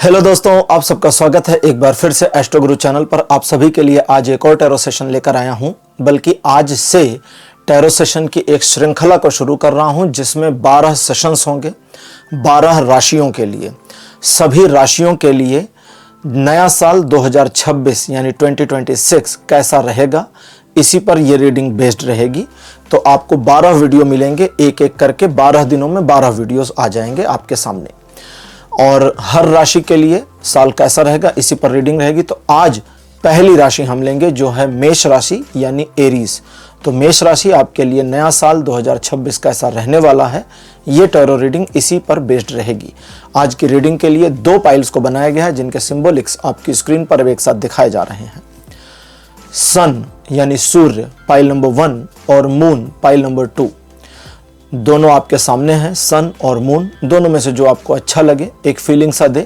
Hello दोस्तों, आप सबका स्वागत है एक बार फिर से एस्ट्रो गुरु चैनल पर। आप सभी के लिए आज एक और टैरो सेशन लेकर आया हूं, बल्कि आज से टैरो सेशन की एक श्रृंखला को शुरू कर रहा हूं जिसमें 12 सेशंस होंगे 12 राशियों के लिए। सभी राशियों के लिए नया साल 2026 यानी 2026 कैसा रहेगा, इसी पर यह रीडिंग बेस्ड रहेगी। तो आपको 12 वीडियो मिलेंगे, एक एक करके 12 दिनों में 12 वीडियोस आ जाएंगे आपके सामने, और हर राशि के लिए साल कैसा रहेगा इसी पर रीडिंग रहेगी। तो आज पहली राशि हम लेंगे जो है मेष राशि यानी एरीज। तो मेष राशि आपके लिए नया साल 2026 कैसा रहने वाला है, ये टैरो रीडिंग इसी पर बेस्ड रहेगी। आज की रीडिंग के लिए 2 पाइल्स को बनाया गया है जिनके सिंबॉलिक्स आपकी स्क्रीन पर एक साथ दिखाए जा रहे हैं। सन यानी सूर्य पाइल नंबर 1 और मून पाइल नंबर 2 दोनों आपके सामने हैं। सन और मून दोनों में से जो आपको अच्छा लगे, एक फीलिंग सा दे,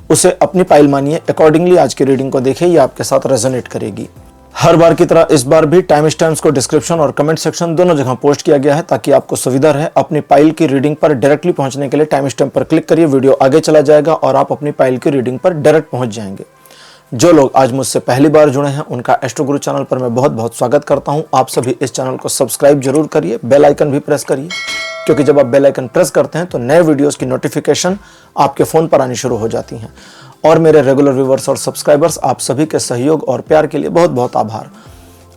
उसे अपनी पाइल मानिए। अकॉर्डिंगली आज की रीडिंग को देखिए, ये आपके साथ रेजोनेट करेगी। हर बार की तरह इस बार भी टाइम स्टैम्प्स को डिस्क्रिप्शन और कमेंट सेक्शन दोनों जगह पोस्ट किया गया है ताकि आपको सुविधा रहे। अपनी पाइल की रीडिंग पर डायरेक्टली पहुंचने के लिए टाइम स्टैम्प पर क्लिक करिए, वीडियो आगे चला जाएगा और आप अपनी पाइल की रीडिंग पर डायरेक्ट पहुंच जाएंगे। जो लोग आज मुझसे पहली बार जुड़े हैं उनका एस्ट्रो गुरु चैनल पर मैं बहुत बहुत स्वागत करता हूं। आप सभी इस चैनल को सब्सक्राइब जरूर करिए, बेल आइकन भी प्रेस करिए, क्योंकि जब आप बेल आइकन प्रेस करते हैं तो नए वीडियोस की नोटिफिकेशन आपके फ़ोन पर आनी शुरू हो जाती हैं। और मेरे रेगुलर व्यूवर्स और सब्सक्राइबर्स, आप सभी के सहयोग और प्यार के लिए बहुत बहुत आभार।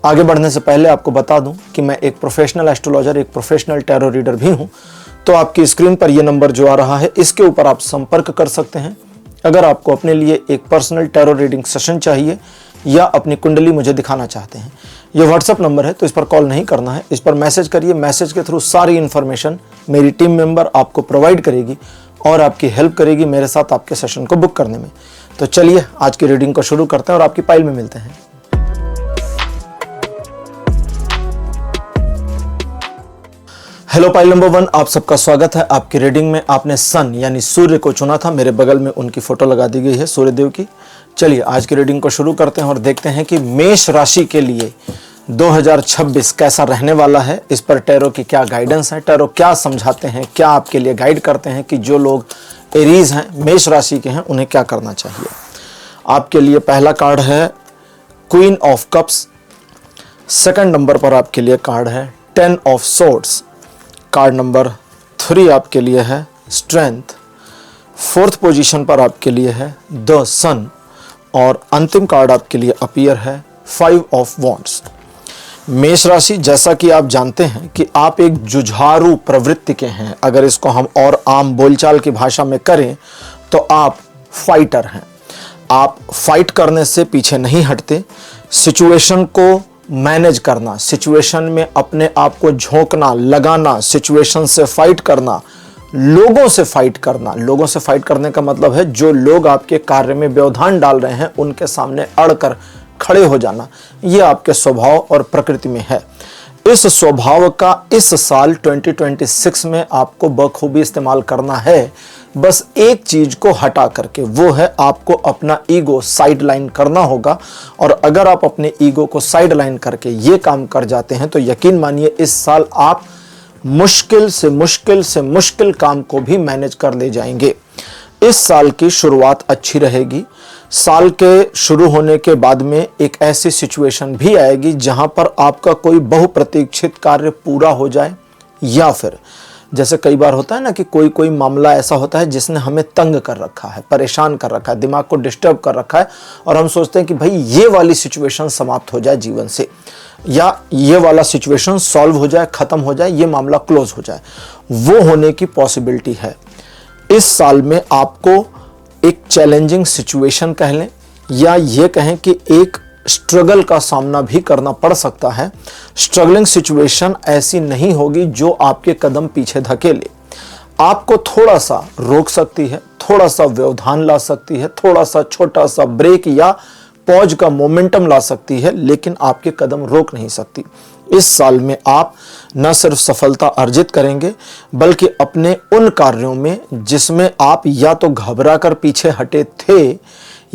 आगे बढ़ने से पहले आपको बता दूं कि मैं एक प्रोफेशनल एस्ट्रोलॉजर, एक प्रोफेशनल टैरो रीडर भी हूं। तो आपकी स्क्रीन पर यह नंबर जो आ रहा है, इसके ऊपर आप संपर्क कर सकते हैं अगर आपको अपने लिए एक पर्सनल टैरो रीडिंग सेशन चाहिए या अपनी कुंडली मुझे दिखाना चाहते हैं। ये व्हाट्सएप नंबर है, तो इस पर कॉल नहीं करना है, इस पर मैसेज करिए। मैसेज के थ्रू सारी इन्फॉर्मेशन मेरी टीम मेंबर आपको प्रोवाइड करेगी और आपकी हेल्प करेगी मेरे साथ आपके सेशन को बुक करने में। तो चलिए आज की रीडिंग को शुरू करते हैं और आपकी पाइल में मिलते हैं। हेलो पाइल नंबर 1, आप सबका स्वागत है आपकी रीडिंग में। आपने सन यानी सूर्य को चुना था, मेरे बगल में उनकी फोटो लगा दी गई है सूर्य देव की। चलिए आज की रीडिंग को शुरू करते हैं और देखते हैं कि मेष राशि के लिए 2026 कैसा रहने वाला है। इस पर टैरो की क्या गाइडेंस है, टैरो क्या समझाते हैं, क्या आपके लिए गाइड करते हैं कि जो लोग एरीज हैं, मेष राशि के हैं, उन्हें क्या करना चाहिए। आपके लिए पहला कार्ड है queen of cups. Second number पर आपके लिए कार्ड है 10 ऑफ सोर्ड्स। कार्ड नंबर 3 आपके लिए है स्ट्रेंथ। 4th पोजीशन पर आपके लिए है द सन और अंतिम कार्ड आपके लिए अपीयर है 5 ऑफ वॉन्ड्स। मेष राशि, जैसा कि आप जानते हैं कि आप एक जुझारू प्रवृत्ति के हैं। अगर इसको हम और आम बोलचाल की भाषा में करें तो आप फाइटर हैं। आप फाइट करने से पीछे नहीं हटते। सिचुएशन को मैनेज करना, सिचुएशन में अपने आप को झोंकना, लगाना, सिचुएशन से फाइट करना, लोगों से फाइट करना। लोगों से फाइट करने का मतलब है जो लोग आपके कार्य में व्यवधान डाल रहे हैं उनके सामने अड़कर खड़े हो जाना। यह आपके स्वभाव और प्रकृति में है। इस स्वभाव का इस साल 2026 में आपको बखूबी इस्तेमाल करना है। बस एक चीज को हटा करके, वो है आपको अपना ईगो साइडलाइन करना होगा। और अगर आप अपने ईगो को साइडलाइन करके ये काम कर जाते हैं तो यकीन मानिए इस साल आप मुश्किल से मुश्किल काम को भी मैनेज कर ले जाएंगे। इस साल की शुरुआत अच्छी रहेगी। साल के शुरू होने के बाद में एक ऐसी सिचुएशन भी आएगी जहां पर आपका कोई बहुप्रतीक्षित कार्य पूरा हो जाए, या फिर जैसे कई बार होता है ना कि कोई मामला ऐसा होता है जिसने हमें तंग कर रखा है, परेशान कर रखा है, दिमाग को डिस्टर्ब कर रखा है, और हम सोचते हैं कि भाई ये वाली सिचुएशन समाप्त हो जाए जीवन से, या ये वाला सिचुएशन सॉल्व हो जाए, खत्म हो जाए, ये मामला क्लोज हो जाए। वो होने की पॉसिबिलिटी है। इस साल में आपको एक चैलेंजिंग सिचुएशन कह लें या ये कहें कि एक स्ट्रगल का सामना भी करना पड़ सकता है। स्ट्रगलिंग सिचुएशन ऐसी नहीं होगी जो आपके कदम पीछे धकेले, आपको थोड़ा सा रोक सकती है, थोड़ा सा व्यवधान ला सकती है, थोड़ा सा छोटा सा ब्रेक या पॉज का मोमेंटम ला सकती है, लेकिन आपके कदम रोक नहीं सकती। इस साल में आप न सिर्फ सफलता अर्जित करेंगे बल्कि अपने उन कार्यों में जिसमें आप या तो घबरा कर पीछे हटे थे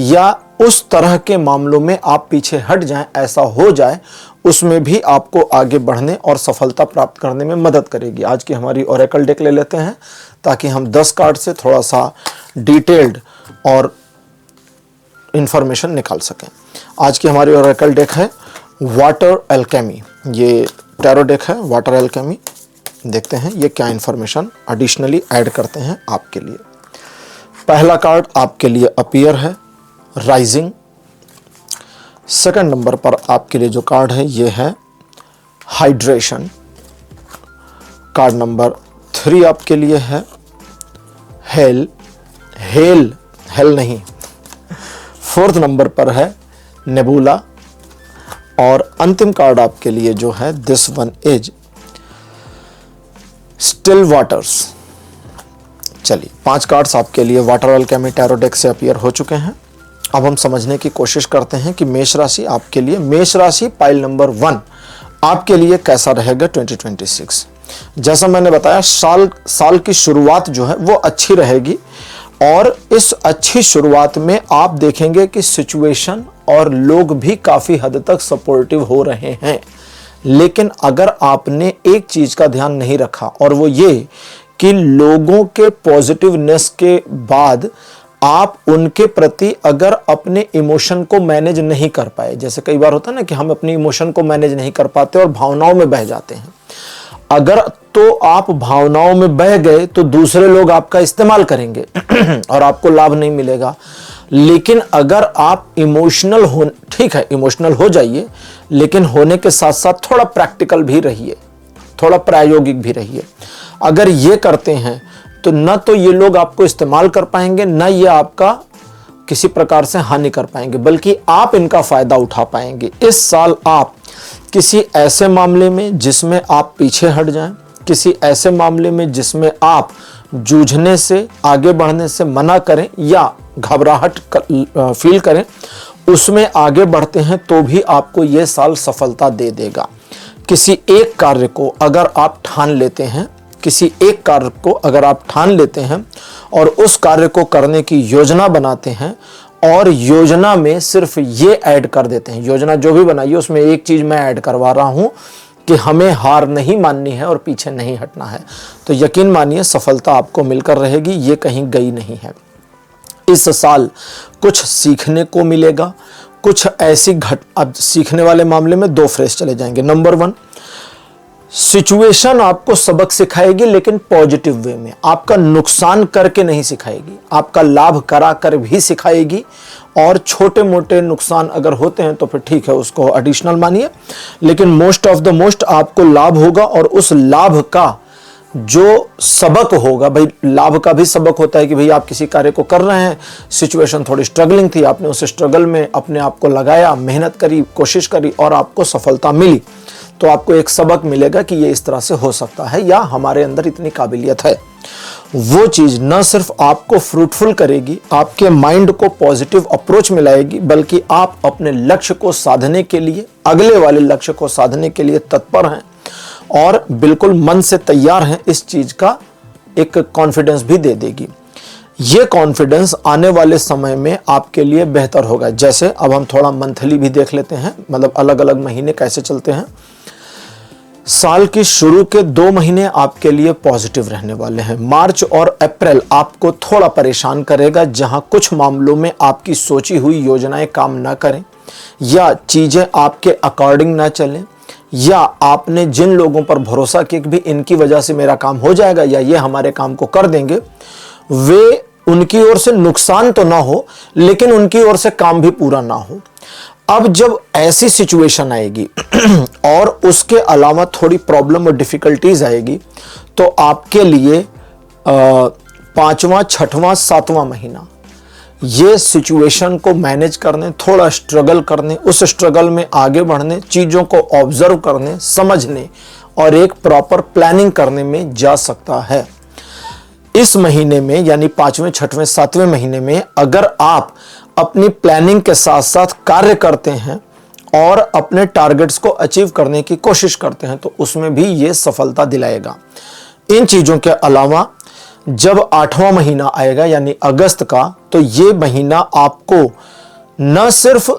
या उस तरह के मामलों में आप पीछे हट जाएं, ऐसा हो जाए, उसमें भी आपको आगे बढ़ने और सफलता प्राप्त करने में मदद करेगी। आज की हमारी ओरेकल डेक ले लेते हैं ताकि हम 10 कार्ड से थोड़ा सा डिटेल्ड और इंफॉर्मेशन निकाल सकें। आज की हमारी ओरेकल डेक है वाटर एल्केमी, ये टैरो डेक है वाटर एल्केमी। देखते हैं ये क्या इंफॉर्मेशन एडिशनली ऐड करते हैं आपके लिए। पहला कार्ड आपके लिए अपीयर है राइजिंग। सेकंड नंबर पर आपके लिए जो कार्ड है ये है हाइड्रेशन। कार्ड नंबर 3 आपके लिए है हेल, हेल नहीं। फोर्थ नंबर पर है नेबुला और अंतिम कार्ड आपके लिए जो है this one is still waters. चलिए 5 कार्ड्स आपके लिए वाटर एल्केमी टैरो डेक से अपीयर हो चुके हैं। अब हम समझने की कोशिश करते हैं कि मेष राशि आपके लिए, मेष राशि पाइल नंबर 1 आपके लिए कैसा रहेगा 2026। जैसा मैंने बताया साल की शुरुआत जो है वो अच्छी रहेगी और इस अच्छी शुरुआत में आप देखेंगे कि सिचुएशन और लोग भी काफी हद तक सपोर्टिव हो रहे हैं। लेकिन अगर आपने एक चीज का ध्यान नहीं रखा और वो ये कि लोगों के पॉजिटिवनेस के बाद आप उनके प्रति अगर अपने इमोशन को मैनेज नहीं कर पाए, जैसे कई बार होता है ना कि हम अपने इमोशन को मैनेज नहीं कर पाते और भावनाओं में बह जाते हैं। अगर तो आप भावनाओं में बह गए तो दूसरे लोग आपका इस्तेमाल करेंगे और आपको लाभ नहीं मिलेगा। लेकिन अगर आप इमोशनल हो, ठीक है इमोशनल हो जाइए, लेकिन होने के साथ साथ थोड़ा प्रैक्टिकल भी रहिए, थोड़ा प्रायोगिक भी रहिए। अगर ये करते हैं तो न तो ये लोग आपको इस्तेमाल कर पाएंगे, न ये आपका किसी प्रकार से हानि कर पाएंगे, बल्कि आप इनका फायदा उठा पाएंगे। इस साल आप किसी ऐसे मामले में जिसमें आप पीछे हट जाएं, किसी ऐसे मामले में जिसमें आप जूझने से, आगे बढ़ने से मना करें या घबराहट फील करें, उसमें आगे बढ़ते हैं तो भी आपको ये साल सफलता दे देगा। किसी एक कार्य को अगर आप ठान लेते हैं, किसी एक कार्य को अगर आप ठान लेते हैं और उस कार्य को करने की योजना बनाते हैं और योजना में सिर्फ ये ऐड कर देते हैं, योजना जो भी बनाई है उसमें एक चीज मैं ऐड करवा रहा हूं कि हमें हार नहीं माननी है और पीछे नहीं हटना है, तो यकीन मानिए सफलता आपको मिलकर रहेगी, ये कहीं गई नहीं है। इस साल कुछ सीखने को मिलेगा, कुछ ऐसी अब सीखने वाले मामले में 2 फ्रेज चले जाएंगे। नंबर 1, सिचुएशन आपको सबक सिखाएगी लेकिन पॉजिटिव वे में, आपका नुकसान करके नहीं सिखाएगी, आपका लाभ करा कर भी सिखाएगी। और छोटे मोटे नुकसान अगर होते हैं तो फिर ठीक है, उसको एडिशनल मानिए, लेकिन मोस्ट ऑफ द मोस्ट आपको लाभ होगा। और उस लाभ का जो सबक होगा, भाई लाभ का भी सबक होता है कि भाई आप किसी कार्य को कर रहे हैं, सिचुएशन थोड़ी स्ट्रगलिंग थी, आपने उस स्ट्रगल में अपने आप को लगाया, मेहनत करी, कोशिश करी और आपको सफलता मिली, तो आपको एक सबक मिलेगा कि ये इस तरह से हो सकता है या हमारे अंदर इतनी काबिलियत है। वो चीज न सिर्फ आपको फ्रूटफुल करेगी, आपके माइंड को पॉजिटिव अप्रोच में लाएगी, बल्कि आप अपने लक्ष्य को साधने के लिए, अगले वाले लक्ष्य को साधने के लिए तत्पर हैं और बिल्कुल मन से तैयार हैं। इस चीज का एक कॉन्फिडेंस भी दे देगी। ये कॉन्फिडेंस आने वाले समय में आपके लिए बेहतर होगा। जैसे अब हम थोड़ा मंथली भी देख लेते हैं, मतलब अलग अलग महीने कैसे चलते हैं। साल की शुरू के 2 महीने आपके लिए पॉजिटिव रहने वाले हैं। मार्च और अप्रैल आपको थोड़ा परेशान करेगा, जहां कुछ मामलों में आपकी सोची हुई योजनाएं काम ना करें या चीजें आपके अकॉर्डिंग ना चलें, या आपने जिन लोगों पर भरोसा किया कि भी इनकी वजह से मेरा काम हो जाएगा या ये हमारे काम को कर देंगे, वे उनकी ओर से नुकसान तो ना हो लेकिन उनकी ओर से काम भी पूरा ना हो। अब जब ऐसी सिचुएशन आएगी और उसके अलावा थोड़ी प्रॉब्लम और डिफिकल्टीज आएगी, तो आपके लिए 5वां, 6वां, 7वां महीना ये सिचुएशन को मैनेज करने, थोड़ा स्ट्रगल करने, उस स्ट्रगल में आगे बढ़ने, चीजों को ऑब्जर्व करने, समझने और एक प्रॉपर प्लानिंग करने में जा सकता है। इस महीने में यानी 5वें, 6वें, 7वें महीने में अगर आप अपनी प्लानिंग के साथ साथ कार्य करते हैं और अपने टारगेट्स को अचीव करने की कोशिश करते हैं, तो उसमें भी ये सफलता दिलाएगा। इन चीजों के अलावा जब 8वां महीना आएगा यानी अगस्त का, तो ये महीना आपको न सिर्फ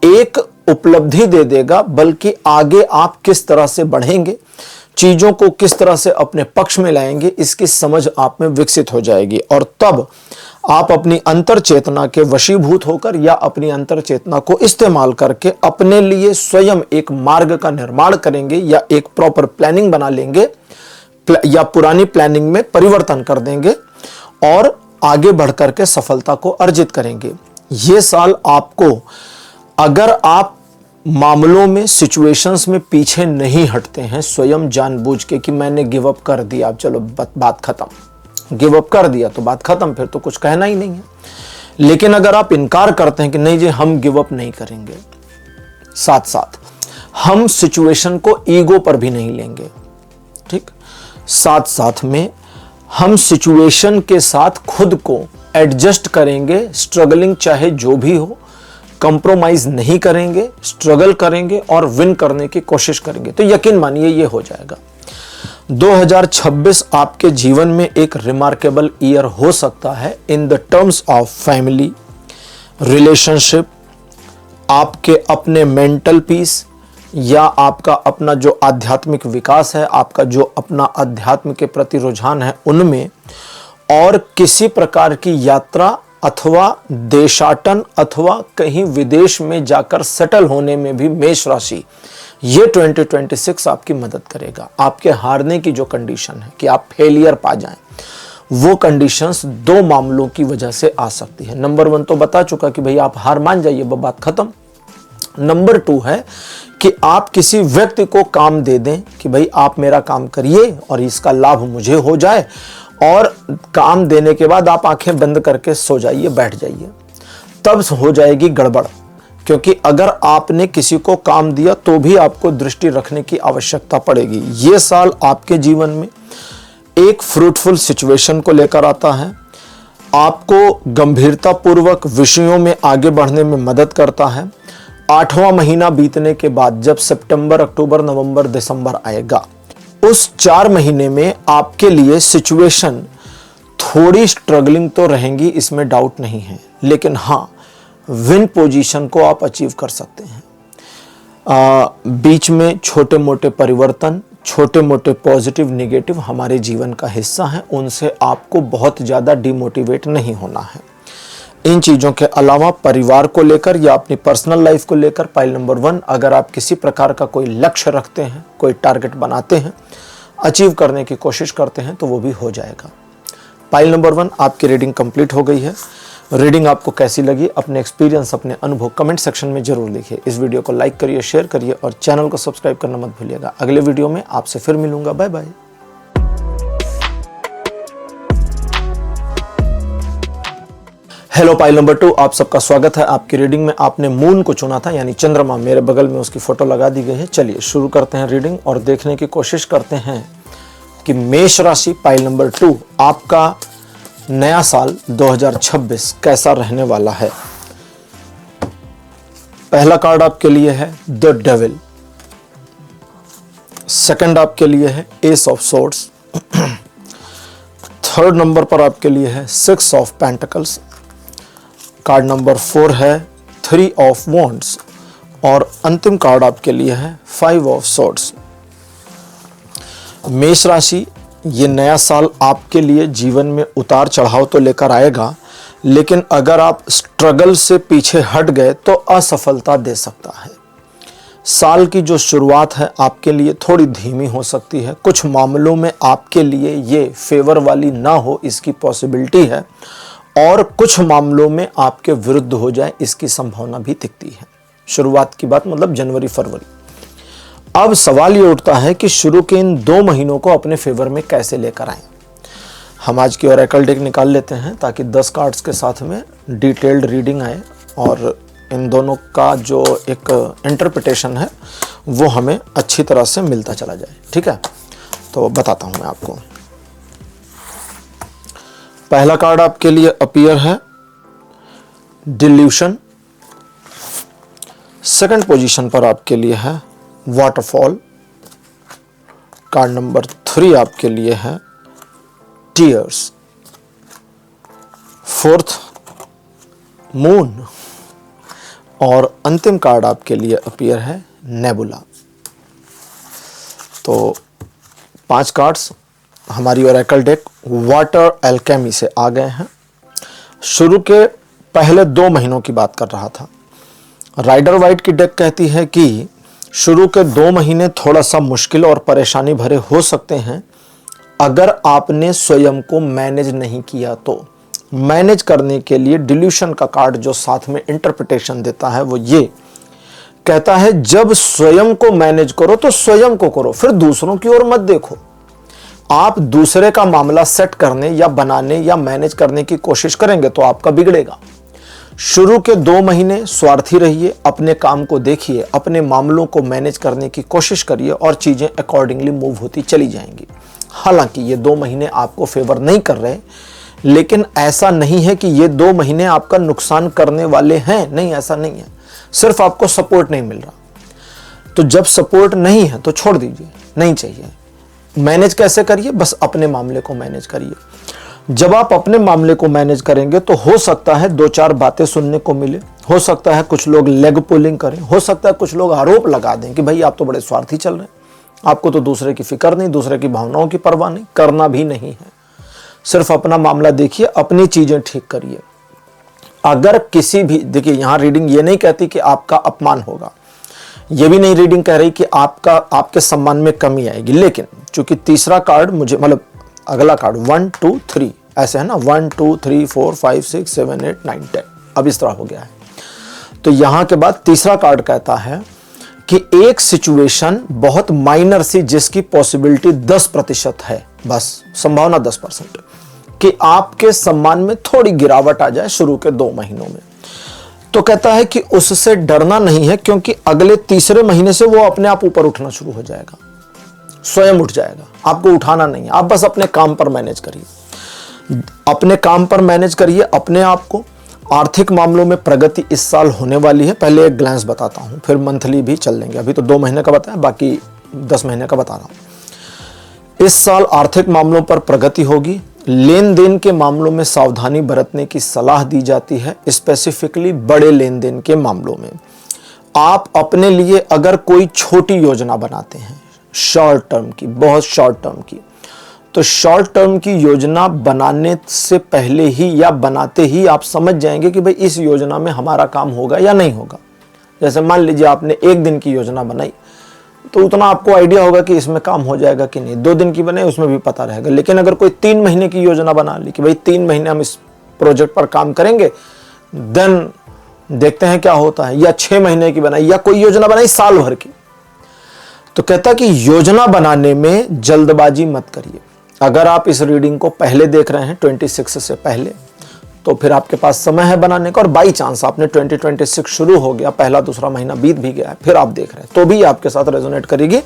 एक उपलब्धि दे देगा, बल्कि आगे आप किस तरह से बढ़ेंगे, चीजों को किस तरह से अपने पक्ष में लाएंगे, इसकी समझ आप में विकसित हो जाएगी। और तब आप अपनी अंतर चेतना के वशीभूत होकर या अपनी अंतर चेतना को इस्तेमाल करके अपने लिए स्वयं एक मार्ग का निर्माण करेंगे या एक प्रॉपर प्लानिंग बना लेंगे या पुरानी प्लानिंग में परिवर्तन कर देंगे और आगे बढ़कर के सफलता को अर्जित करेंगे। ये साल आपको, अगर आप मामलों में, सिचुएशंस में पीछे नहीं हटते हैं स्वयं जानबूझ के कि मैंने गिव अप कर दिया, अब चलो बात खत्म, गिव अप कर दिया तो बात खत्म, फिर तो कुछ कहना ही नहीं है। लेकिन अगर आप इनकार करते हैं कि नहीं जी हम गिव अप नहीं करेंगे, साथ साथ हम सिचुएशन को ईगो पर भी नहीं लेंगे, ठीक, साथ साथ में हम सिचुएशन के साथ खुद को एडजस्ट करेंगे, स्ट्रगलिंग चाहे जो भी हो, कंप्रोमाइज नहीं करेंगे, स्ट्रगल करेंगे और विन करने की कोशिश करेंगे, तो यकीन मानिए ये हो जाएगा। 2026 आपके जीवन में एक रिमार्केबल ईयर हो सकता है in the terms of family, relationship, आपके अपने मेंटल पीस या आपका अपना जो आध्यात्मिक विकास है, आपका जो अपना अध्यात्म के प्रति रुझान है उनमें, और किसी प्रकार की यात्रा अथवा देशाटन अथवा कहीं विदेश में जाकर सेटल होने में भी मेष राशि ये 2026 आपकी मदद करेगा। आपके हारने की जो कंडीशन है कि आप फेलियर पा जाएं, वो कंडीशंस दो मामलों की वजह से आ सकती है। नंबर 1 तो बता चुका कि भाई आप हार मान जाइए, बात खत्म। नंबर 2 है कि आप किसी व्यक्ति को काम दे दें कि भाई आप मेरा काम करिए और इसका लाभ मुझे हो जाए, और काम देने के बाद आप आंखें बंद करके सो जाइए, बैठ जाइए, तब हो जाएगी गड़बड़। क्योंकि अगर आपने किसी को काम दिया तो भी आपको दृष्टि रखने की आवश्यकता पड़ेगी। ये साल आपके जीवन में एक फ्रूटफुल सिचुएशन को लेकर आता है, आपको गंभीरता पूर्वक विषयों में आगे बढ़ने में मदद करता है। 8वां महीना बीतने के बाद जब सितंबर, अक्टूबर, नवंबर, दिसंबर आएगा, उस 4 महीने में आपके लिए सिचुएशन थोड़ी स्ट्रगलिंग तो रहेंगी, इसमें डाउट नहीं है, लेकिन हाँ विन पोजीशन को आप अचीव कर सकते हैं। बीच में छोटे मोटे परिवर्तन, छोटे मोटे पॉजिटिव निगेटिव हमारे जीवन का हिस्सा है, उनसे आपको बहुत ज़्यादा डिमोटिवेट नहीं होना है। इन चीज़ों के अलावा परिवार को लेकर या अपनी पर्सनल लाइफ को लेकर पाइल नंबर 1, अगर आप किसी प्रकार का कोई लक्ष्य रखते हैं, कोई टारगेट बनाते हैं, अचीव करने की कोशिश करते हैं, तो वो भी हो जाएगा। पाइल नंबर 1 आपकी रीडिंग कंप्लीट हो गई है। रीडिंग आपको कैसी लगी, अपने एक्सपीरियंस, अपने अनुभव कमेंट सेक्शन में जरूर लिखिए। इस वीडियो को लाइक करिए, शेयर करिए और चैनल को सब्सक्राइब करना मत भूलिएगा। अगले वीडियो में आपसे फिर मिलूंगा। Bye bye. हेलो पाइल नंबर 2, आप सबका स्वागत है। आपकी रीडिंग में आपने मून को चुना था, यानी चंद्रमा, मेरे बगल में उसकी फोटो लगा दी गई है। चलिए शुरू करते हैं रीडिंग और देखने की कोशिश करते हैं कि मेष राशि पाइल नंबर 2 आपका नया साल 2026 कैसा रहने वाला है। पहला कार्ड आपके लिए है द डेविल, सेकंड आपके लिए है S of swords, third number पर आपके लिए है 6 ऑफ पेंटिकल्स, कार्ड नंबर 4 है 3 ऑफ वॉन्ड्स और अंतिम कार्ड आपके लिए है 5 ऑफ सोर्ड्स। मेष राशि, ये नया साल आपके लिए जीवन में उतार चढ़ाव तो लेकर आएगा, लेकिन अगर आप स्ट्रगल से पीछे हट गए तो असफलता दे सकता है। साल की जो शुरुआत है आपके लिए थोड़ी धीमी हो सकती है, कुछ मामलों में आपके लिए ये फेवर वाली ना हो इसकी पॉसिबिलिटी है, और कुछ मामलों में आपके विरुद्ध हो जाए इसकी संभावना भी दिखती है। शुरुआत की बात मतलब जनवरी फरवरी। अब सवाल ये उठता है कि शुरू के इन 2 महीनों को अपने फेवर में कैसे लेकर आएं। हम आज की ओरेकल डेक निकाल लेते हैं ताकि 10 कार्ड्स के साथ में डिटेल्ड रीडिंग आए और इन दोनों का जो एक इंटरप्रिटेशन है वो हमें अच्छी तरह से मिलता चला जाए। ठीक है, तो बताता हूं मैं आपको। पहला कार्ड आपके लिए अपीयर है डिल्यूशन, सेकंड पोजीशन पर आपके लिए है वाटरफॉल, कार्ड नंबर 3 आपके लिए है टीयर्स, फोर्थ मून और अंतिम कार्ड आपके लिए अपीयर है नेबुला। तो 5 कार्ड्स हमारी ओरेकल डेक वाटर एल्केमी से आ गए हैं। शुरू के पहले 2 महीनों की बात कर रहा था। राइडर वाइट की डेक कहती है कि शुरू के 2 महीने थोड़ा सा मुश्किल और परेशानी भरे हो सकते हैं अगर आपने स्वयं को मैनेज नहीं किया तो। मैनेज करने के लिए डिल्यूशन का कार्ड जो साथ में इंटरप्रिटेशन देता है वो ये कहता है, जब स्वयं को मैनेज करो तो स्वयं को करो, फिर दूसरों की ओर मत देखो। आप दूसरे का मामला सेट करने या बनाने या मैनेज करने की कोशिश करेंगे तो आपका बिगड़ेगा। शुरू के 2 महीने स्वार्थी रहिए, अपने काम को देखिए, अपने मामलों को मैनेज करने की कोशिश करिए और चीजें अकॉर्डिंगली मूव होती चली जाएंगी। हालांकि ये 2 महीने आपको फेवर नहीं कर रहे, लेकिन ऐसा नहीं है कि ये 2 महीने आपका नुकसान करने वाले हैं, नहीं, ऐसा नहीं है। सिर्फ आपको सपोर्ट नहीं मिल रहा, तो जब सपोर्ट नहीं है तो छोड़ दीजिए, नहीं चाहिए। मैनेज कैसे करिए? बस अपने मामले को मैनेज करिए। जब आप अपने मामले को मैनेज करेंगे तो हो सकता है 2-4 बातें सुनने को मिले, हो सकता है कुछ लोग लेग पुलिंग करें, हो सकता है कुछ लोग आरोप लगा दें कि भाई आप तो बड़े स्वार्थी चल रहे हैं, आपको तो दूसरे की फिक्र नहीं, दूसरे की भावनाओं की परवाह नहीं, करना भी नहीं है। सिर्फ अपना मामला देखिए, अपनी चीजें ठीक करिए। अगर किसी भी, देखिए यहां रीडिंग ये नहीं कहती कि आपका अपमान होगा, ये भी नहीं रीडिंग कह रही कि आपके सम्मान में कमी आएगी, लेकिन चूंकि तीसरा कार्ड मुझे, मतलब अगला कार्ड 1 2 3 ऐसे है ना, 1 2 3 4 5 6 7 8 9 10 अब इस तरह हो गया है। तो यहां के बाद तीसरा कार्ड कहता है कि एक सिचुएशन बहुत माइनर सी जिसकी पॉसिबिलिटी 10% है, बस संभावना 10% कि आपके सम्मान में थोड़ी गिरावट आ जाए शुरू के 2 महीनों में। तो कहता है कि उससे डरना नहीं है, क्योंकि अगले तीसरे महीने से वो अपने आप ऊपर उठना शुरू हो जाएगा, स्वयं उठ जाएगा, आपको उठाना नहीं है। आप बस अपने काम पर मैनेज करिए, अपने काम पर मैनेज करिए अपने आप को। आर्थिक मामलों में प्रगति इस साल होने वाली है। पहले एक ग्लैंस बताता हूं, फिर मंथली भी चल लेंगे। अभी तो 2 महीने का बताया, बाकी 10 महीने का बता रहा हूं। इस साल आर्थिक मामलों पर प्रगति होगी। लेन देन के मामलों में सावधानी बरतने की सलाह दी जाती है, स्पेसिफिकली बड़े लेन देन के मामलों में। आप अपने लिए अगर कोई छोटी योजना बनाते हैं, शॉर्ट टर्म की, बहुत शॉर्ट टर्म की, तो शॉर्ट टर्म की योजना बनाने से पहले ही या बनाते ही आप समझ जाएंगे कि भाई इस योजना में हमारा काम होगा या नहीं होगा। जैसे मान लीजिए आपने 1 दिन की योजना बनाई, तो उतना आपको आइडिया होगा कि इसमें काम हो जाएगा कि नहीं। 2 दिन की बनाई, उसमें भी पता रहेगा। लेकिन अगर कोई 3 महीने की योजना बना ली कि भाई 3 महीने हम इस प्रोजेक्ट पर काम करेंगे, देन देखते हैं क्या होता है। या 6 महीने की बनाई, या कोई योजना बनाई साल भर की, तो कहता कि योजना बनाने में जल्दबाजी मत करिए। अगर आप इस रीडिंग को पहले देख रहे हैं 26 से पहले, तो फिर आपके पास समय है बनाने का। और बाई चांस आपने 2026 शुरू हो गया, पहला दूसरा महीना बीत भी गया है, फिर आप देख रहे हैं, तो भी आपके साथ रेजोनेट करेगी।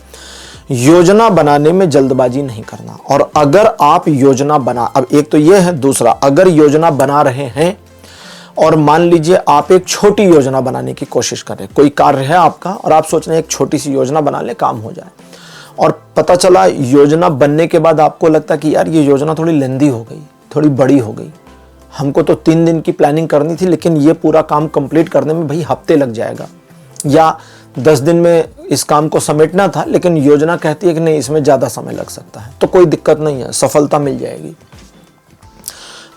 योजना बनाने में जल्दबाजी नहीं करना। और अगर आप योजना बना, अब एक तो ये है, दूसरा अगर योजना बना रहे हैं और मान लीजिए आप एक छोटी योजना बनाने की कोशिश कर रहे हैं, कोई कार्य है आपका और आप सोच रहे हैं एक छोटी सी योजना बना ले, काम हो जाए, और पता चला योजना बनने के बाद आपको लगता कि यार ये योजना थोड़ी लेंदी हो गई, थोड़ी बड़ी हो गई, हमको तो 3 दिन की प्लानिंग करनी थी, लेकिन ये पूरा काम कंप्लीट करने में भाई हफ्ते लग जाएगा, या 10 दिन में इस काम को समेटना था, लेकिन योजना कहती है कि नहीं इसमें ज़्यादा समय लग सकता है, तो कोई दिक्कत नहीं है, सफलता मिल जाएगी।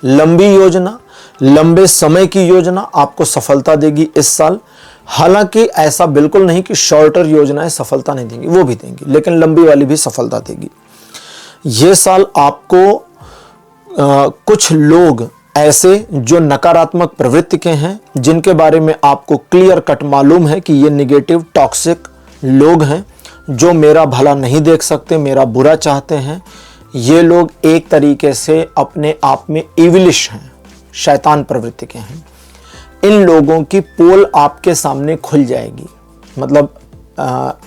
लंबी योजना, लंबे समय की योजना आपको सफलता देगी इस साल। हालांकि ऐसा बिल्कुल नहीं कि शॉर्टर योजनाएं सफलता नहीं देंगी, वो भी देंगी, लेकिन लंबी वाली भी सफलता देगी। ये साल आपको कुछ लोग ऐसे जो नकारात्मक प्रवृत्ति के हैं, जिनके बारे में आपको क्लियर कट मालूम है कि ये निगेटिव टॉक्सिक लोग हैं, जो मेरा भला नहीं देख सकते, मेरा बुरा चाहते हैं, ये लोग एक तरीके से अपने आप में इविलिश हैं, शैतान प्रवृत्ति के हैं। इन लोगों की पोल आपके सामने खुल जाएगी, मतलब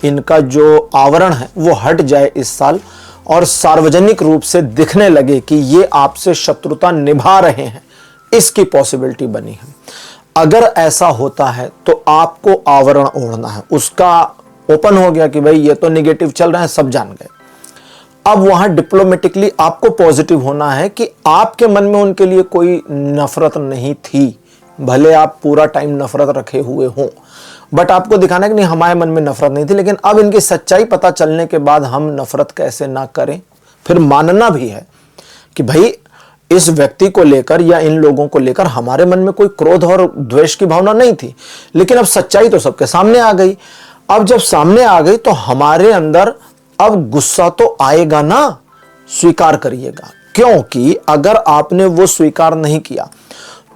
इनका जो आवरण है वो हट जाए इस साल, और सार्वजनिक रूप से दिखने लगे कि ये आपसे शत्रुता निभा रहे हैं, इसकी पॉसिबिलिटी बनी है। अगर ऐसा होता है तो आपको आवरण ओढ़ना है, उसका ओपन हो गया कि भाई ये तो निगेटिव चल रहा है, सब जान गए। अब वहां डिप्लोमेटिकली आपको पॉजिटिव होना है कि आपके मन में उनके लिए कोई नफरत नहीं थी, भले आप पूरा टाइम नफरत रखे हुए हों, बट आपको दिखाना है कि नहीं हमारे मन में नफरत नहीं थी, लेकिन अब इनकी सच्चाई पता चलने के बाद हम नफरत कैसे ना करें। फिर मानना भी है कि भाई इस व्यक्ति को लेकर या इन लोगों को लेकर हमारे मन में कोई क्रोध और द्वेष की भावना नहीं थी, लेकिन अब सच्चाई तो सबके सामने आ गई। अब जब सामने आ गई तो हमारे अंदर अब गुस्सा तो आएगा ना, स्वीकार करिएगा। क्योंकि अगर आपने वो स्वीकार नहीं किया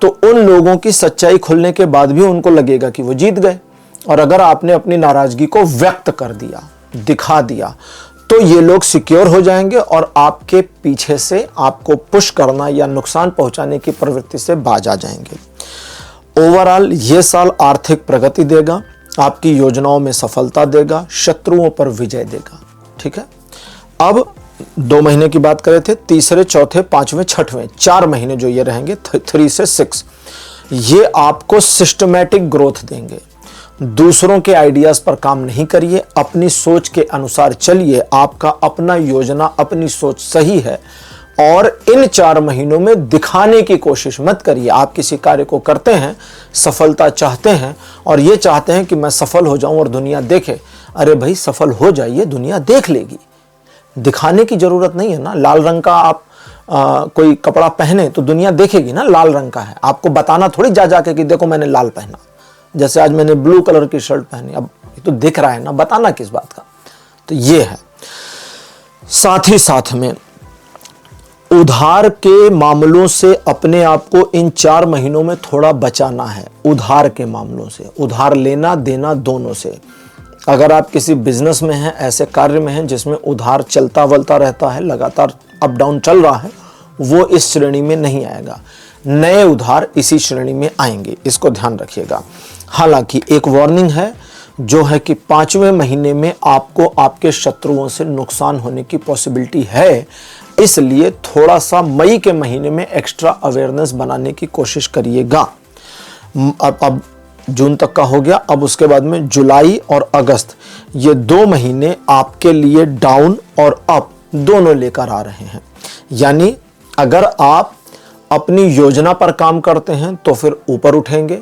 तो उन लोगों की सच्चाई खुलने के बाद भी उनको लगेगा कि वो जीत गए। और अगर आपने अपनी नाराजगी को व्यक्त कर दिया, दिखा दिया, तो ये लोग सिक्योर हो जाएंगे और आपके पीछे से आपको पुश करना या नुकसान पहुंचाने की प्रवृत्ति से बाज आ जाएंगे। ओवरऑल ये साल आर्थिक प्रगति देगा, आपकी योजनाओं में सफलता देगा, शत्रुओं पर विजय देगा। ठीक है, अब 2 महीने की बात करे थे, तीसरे, चौथे, पांचवें, छठवें 4 महीने जो ये रहेंगे 3 से 6, ये आपको सिस्टमैटिक ग्रोथ देंगे। दूसरों के आइडियाज पर काम नहीं करिए, अपनी सोच के अनुसार चलिए। आपका अपना योजना, अपनी सोच सही है और इन 4 महीनों में दिखाने की कोशिश मत करिए। आप किसी कार्य को करते हैं, सफलता चाहते हैं और ये चाहते हैं कि मैं सफल हो जाऊं और दुनिया देखे। अरे भाई, सफल हो जाइए, दुनिया देख लेगी। दिखाने की जरूरत नहीं है ना। लाल रंग का आप कोई कपड़ा पहने तो दुनिया देखेगी ना लाल रंग का है। आपको बताना थोड़ी जा जाके कि देखो मैंने लाल पहना। जैसे आज मैंने ब्लू कलर की शर्ट पहनी, अब ये तो दिख रहा है ना, बताना किस बात का। तो ये है। साथ ही साथ में उधार के मामलों से अपने आप को इन 4 महीनों में थोड़ा बचाना है। उधार के मामलों से, उधार लेना देना दोनों से। अगर आप किसी बिजनेस में हैं, ऐसे कार्य में हैं जिसमें उधार चलता वलता रहता है, लगातार अप डाउन चल रहा है, वो इस श्रेणी में नहीं आएगा। नए उधार इसी श्रेणी में आएंगे, इसको ध्यान रखिएगा। हालांकि एक वार्निंग है जो है कि 5वें महीने में आपको आपके शत्रुओं से नुकसान होने की पॉसिबिलिटी है, इसलिए थोड़ा सा मई के महीने में एक्स्ट्रा अवेयरनेस बनाने की कोशिश करिएगा। अब जून तक का हो गया, अब उसके बाद में जुलाई और अगस्त, ये 2 महीने आपके लिए डाउन और अप दोनों लेकर आ रहे हैं। यानी अगर आप अपनी योजना पर काम करते हैं तो फिर ऊपर उठेंगे,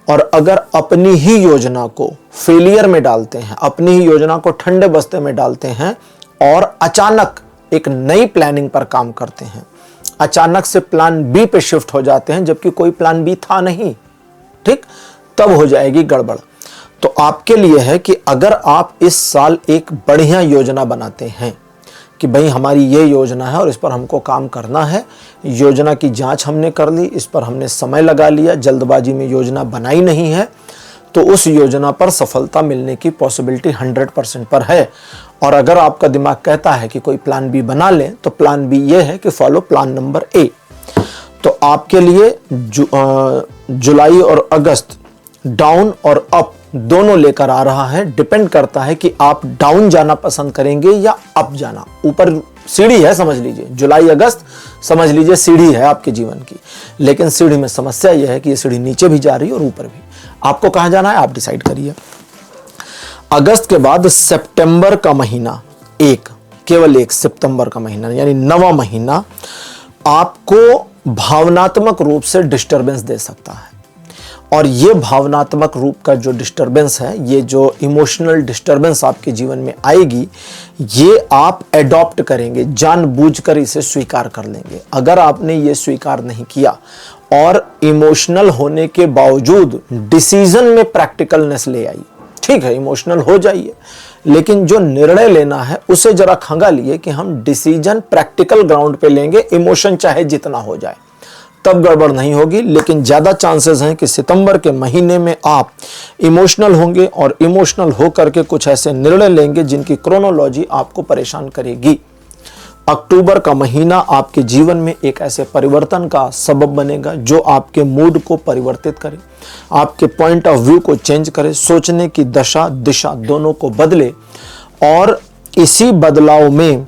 और अगर अपनी ही योजना को फेलियर में डालते हैं, अपनी ही योजना को ठंडे बस्ते में डालते हैं और अचानक एक नई प्लानिंग पर काम करते हैं, अचानक से प्लान बी पे शिफ्ट हो जाते हैं जबकि कोई प्लान बी था नहीं, ठीक, तब हो जाएगी गड़बड़। तो आपके लिए है कि अगर आप इस साल एक बढ़िया योजना बनाते हैं कि भाई हमारी ये योजना है और इस पर हमको काम करना है, योजना की जांच हमने कर ली, इस पर हमने समय लगा लिया, जल्दबाजी में योजना बनाई नहीं है, तो उस योजना पर सफलता मिलने की पॉसिबिलिटी 100% पर है। और अगर आपका दिमाग कहता है कि कोई प्लान बी बना लें, तो प्लान बी ये है कि फॉलो प्लान नंबर ए। तो आपके लिए जुलाई और अगस्त डाउन और अप दोनों लेकर आ रहा है। डिपेंड करता है कि आप डाउन जाना पसंद करेंगे या अप जाना। ऊपर सीढ़ी है, समझ लीजिए, जुलाई अगस्त समझ लीजिए सीढ़ी है आपके जीवन की, लेकिन सीढ़ी में समस्या यह है कि ये सीढ़ी नीचे भी जा रही है और ऊपर भी। आपको कहां जाना है आप डिसाइड करिए। अगस्त के बाद सितंबर का महीना, केवल एक सितंबर का महीना यानी 9वां महीना आपको भावनात्मक रूप से डिस्टरबेंस दे सकता है। और ये भावनात्मक रूप का जो डिस्टरबेंस है, ये जो इमोशनल डिस्टरबेंस आपके जीवन में आएगी, ये आप एडॉप्ट करेंगे, जानबूझकर इसे स्वीकार कर लेंगे। अगर आपने ये स्वीकार नहीं किया और इमोशनल होने के बावजूद डिसीजन में प्रैक्टिकलनेस ले आई, ठीक है, इमोशनल हो जाइए, लेकिन जो निर्णय लेना है उसे जरा खंगालिए कि हम डिसीजन प्रैक्टिकल ग्राउंड पे लेंगे, इमोशन चाहे जितना हो जाए, तब गड़बड़ नहीं होगी। लेकिन ज्यादा चांसेस हैं कि सितंबर के महीने में आप इमोशनल होंगे और इमोशनल होकर के कुछ ऐसे निर्णय लेंगे जिनकी क्रोनोलॉजी आपको परेशान करेगी। अक्टूबर का महीना आपके जीवन में एक ऐसे परिवर्तन का सबब बनेगा जो आपके मूड को परिवर्तित करे, आपके पॉइंट ऑफ व्यू को चेंज करे, सोचने की दशा दिशा दोनों को बदले, और इसी बदलाव में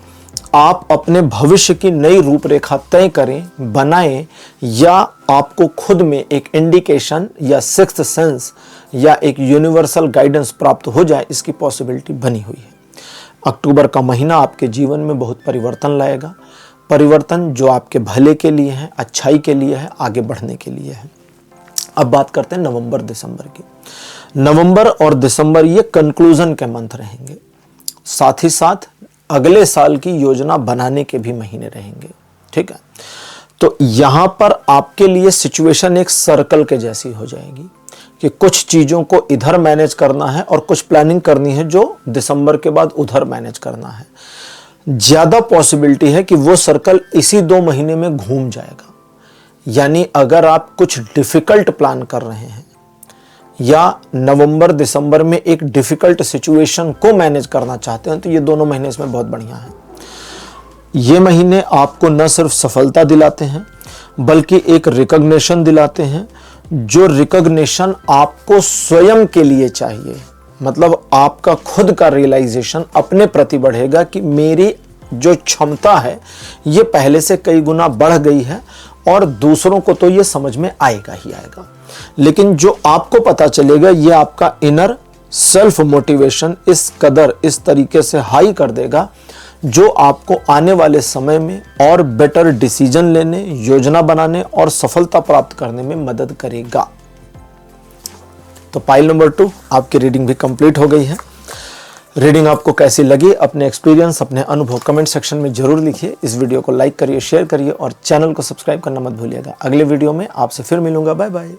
आप अपने भविष्य की नई रूपरेखा तय करें, बनाएं, या आपको खुद में एक इंडिकेशन या सिक्स्थ सेंस या एक यूनिवर्सल गाइडेंस प्राप्त हो जाए, इसकी पॉसिबिलिटी बनी हुई है। अक्टूबर का महीना आपके जीवन में बहुत परिवर्तन लाएगा, परिवर्तन जो आपके भले के लिए है, अच्छाई के लिए है, आगे बढ़ने के लिए है। अब बात करते हैं नवंबर दिसंबर की। नवंबर और दिसंबर ये कंक्लूजन के मंथ रहेंगे, साथ ही साथ अगले साल की योजना बनाने के भी महीने रहेंगे, ठीक है। तो यहां पर आपके लिए सिचुएशन एक सर्कल के जैसी हो जाएगी कि कुछ चीजों को इधर मैनेज करना है और कुछ प्लानिंग करनी है जो दिसंबर के बाद उधर मैनेज करना है। ज्यादा पॉसिबिलिटी है कि वो सर्कल इसी 2 महीने में घूम जाएगा। यानी अगर आप कुछ डिफिकल्ट प्लान कर रहे हैं या नवंबर दिसंबर में एक डिफिकल्ट सिचुएशन को मैनेज करना चाहते हैं तो ये दोनों महीने इसमें बहुत बढ़िया है। ये महीने आपको न सिर्फ सफलता दिलाते हैं बल्कि एक रिकॉग्निशन दिलाते हैं, जो रिकॉग्निशन आपको स्वयं के लिए चाहिए। मतलब आपका खुद का रियलाइजेशन अपने प्रति बढ़ेगा कि मेरी जो क्षमता है ये पहले से कई गुना बढ़ गई है और दूसरों को तो ये समझ में आएगा ही आएगा। लेकिन जो आपको पता चलेगा ये आपका इनर सेल्फ मोटिवेशन इस कदर इस तरीके से हाई कर देगा जो आपको आने वाले समय में और बेटर डिसीजन लेने, योजना बनाने और सफलता प्राप्त करने में मदद करेगा। तो पाइल नंबर 2 आपकी रीडिंग भी कंप्लीट हो गई है। रीडिंग आपको कैसी लगी, अपने एक्सपीरियंस, अपने अनुभव कमेंट सेक्शन में जरूर लिखिए। इस वीडियो को लाइक करिए, शेयर करिए और चैनल को सब्सक्राइब करना मत भूलिएगा। अगले वीडियो में आपसे फिर मिलूंगा। Bye bye.